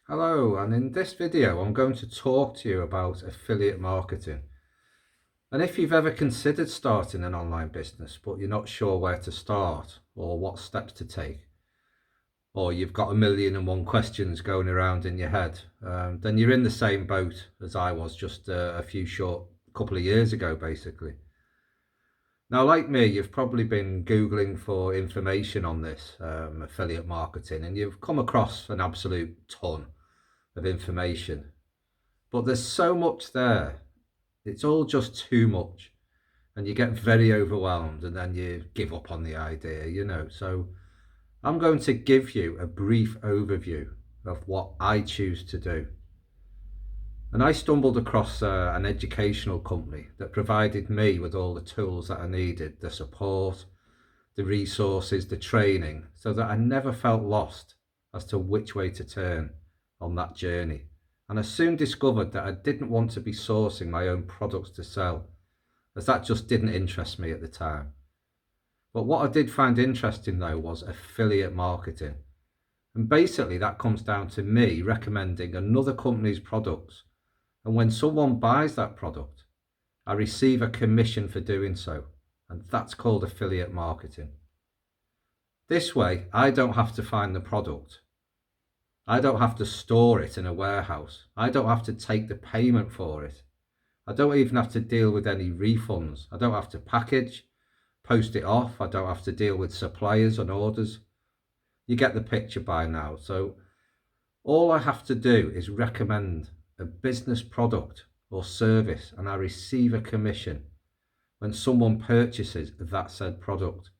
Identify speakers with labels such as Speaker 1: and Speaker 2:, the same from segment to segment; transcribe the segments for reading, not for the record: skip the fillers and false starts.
Speaker 1: Hello, and in this video I'm going to talk to you about affiliate marketing. And if you've ever considered starting an online business but you're not sure where to start or what steps to take, or you've got a million and one questions going around in your head, then you're in the same boat as I was just a few short couple of years ago basically. Now, like me, you've probably been Googling for information on this affiliate marketing, and you've come across an absolute ton of information. But there's so much there. It's all just too much. And you get very overwhelmed and then you give up on the idea. So I'm going to give you a brief overview of what I choose to do. And I stumbled across an educational company that provided me with all the tools that I needed, the support, the resources, the training, so that I never felt lost as to which way to turn on that journey. And I soon discovered that I didn't want to be sourcing my own products to sell, as that just didn't interest me at the time. But what I did find interesting though was affiliate marketing. And basically that comes down to me recommending another company's products. And when someone buys that product, I receive a commission for doing so. And that's called affiliate marketing. This way, I don't have to find the product. I don't have to store it in a warehouse. I don't have to take the payment for it. I don't even have to deal with any refunds. I don't have to package, post it off. I don't have to deal with suppliers and orders. You get the picture by now. So all I have to do is recommend a business product or service, and I receive a commission when someone purchases that said product.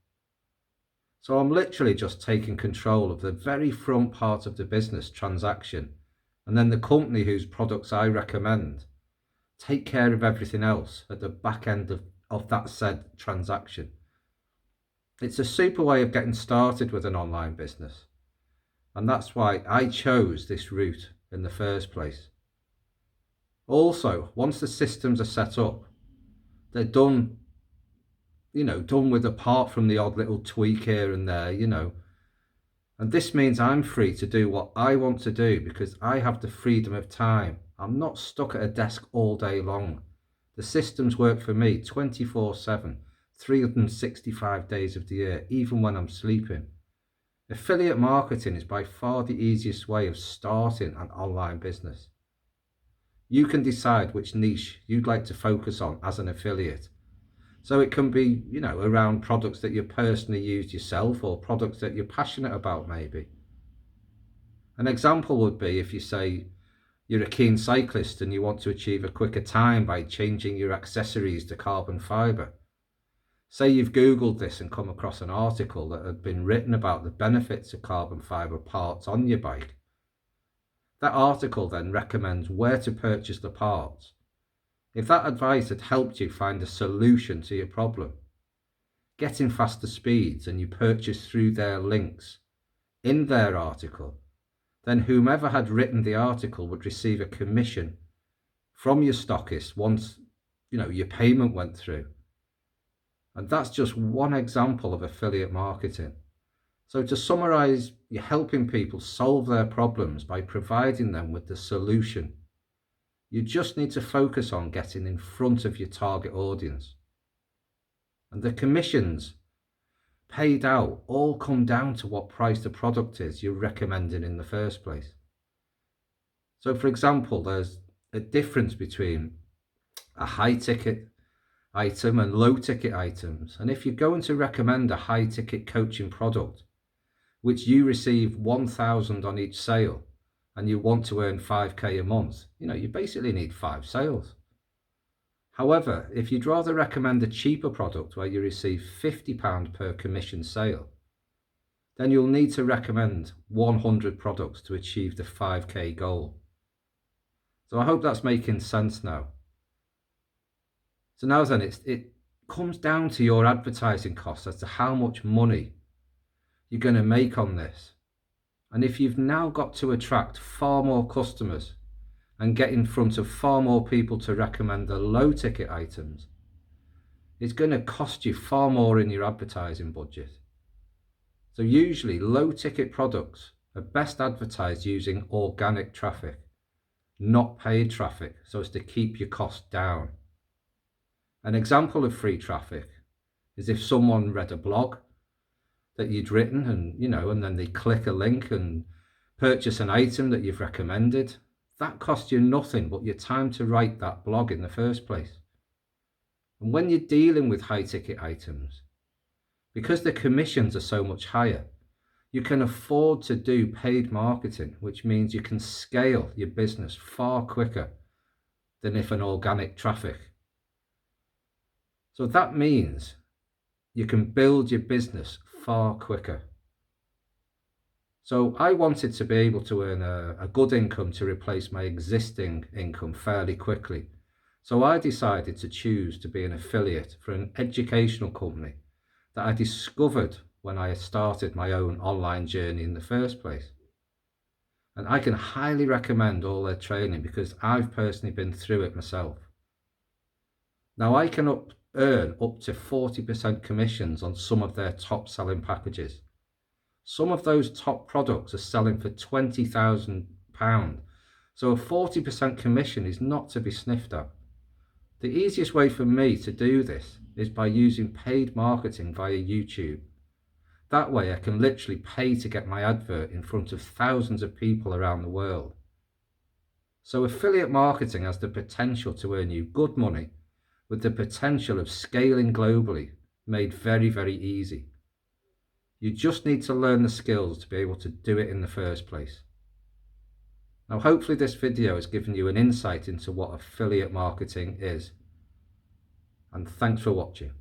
Speaker 1: So I'm literally just taking control of the very front part of the business transaction, and then the company whose products I recommend take care of everything else at the back end of that said transaction. It's a super way of getting started with an online business, and that's why I chose this route in the first place. Also, once the systems are set up, they're done with, apart from the odd little tweak here and there. And this means I'm free to do what I want to do because I have the freedom of time. I'm not stuck at a desk all day long. The systems work for me 24/7, 365 days of the year, even when I'm sleeping. Affiliate marketing is by far the easiest way of starting an online business. You can decide which niche you'd like to focus on as an affiliate. So it can be, around products that you personally use yourself or products that you're passionate about maybe. An example would be if you say you're a keen cyclist and you want to achieve a quicker time by changing your accessories to carbon fibre. Say you've Googled this and come across an article that had been written about the benefits of carbon fibre parts on your bike. That article then recommends where to purchase the parts. If that advice had helped you find a solution to your problem, getting faster speeds, and you purchase through their links in their article, then whomever had written the article would receive a commission from your stockist once, your payment went through. And that's just one example of affiliate marketing. So to summarize, you're helping people solve their problems by providing them with the solution. You just need to focus on getting in front of your target audience. And the commissions paid out all come down to what price the product is you're recommending in the first place. So for example, there's a difference between a high ticket item and low ticket items. And if you're going to recommend a high ticket coaching product, which you receive 1,000 on each sale, and you want to earn 5k a month, you basically need 5 sales. However, if you'd rather recommend a cheaper product where you receive £50 per commission sale, then you'll need to recommend 100 products to achieve the 5k goal. So I hope that's making sense now. So now then, it comes down to your advertising costs as to how much money you're going to make on this. And if you've now got to attract far more customers and get in front of far more people to recommend the low ticket items, it's going to cost you far more in your advertising budget. So usually low ticket products are best advertised using organic traffic, not paid traffic, so as to keep your costs down. An example of free traffic is if someone read a blog that you'd written and then they click a link and purchase an item that you've recommended. That costs you nothing but your time to write that blog in the first place. And when you're dealing with high ticket items, because the commissions are so much higher, you can afford to do paid marketing, which means you can scale your business far quicker than if an organic traffic. So that means you can build your business far quicker. So I wanted to be able to earn a good income to replace my existing income fairly quickly. So I decided to choose to be an affiliate for an educational company that I discovered when I started my own online journey in the first place. And I can highly recommend all their training because I've personally been through it myself. Now I can earn up to 40% commissions on some of their top selling packages. Some of those top products are selling for £20,000. So a 40% commission is not to be sniffed at. The easiest way for me to do this is by using paid marketing via YouTube. That way I can literally pay to get my advert in front of thousands of people around the world. So affiliate marketing has the potential to earn you good money with the potential of scaling globally, made very, very easy. You just need to learn the skills to be able to do it in the first place. Now, hopefully this video has given you an insight into what affiliate marketing is. And thanks for watching.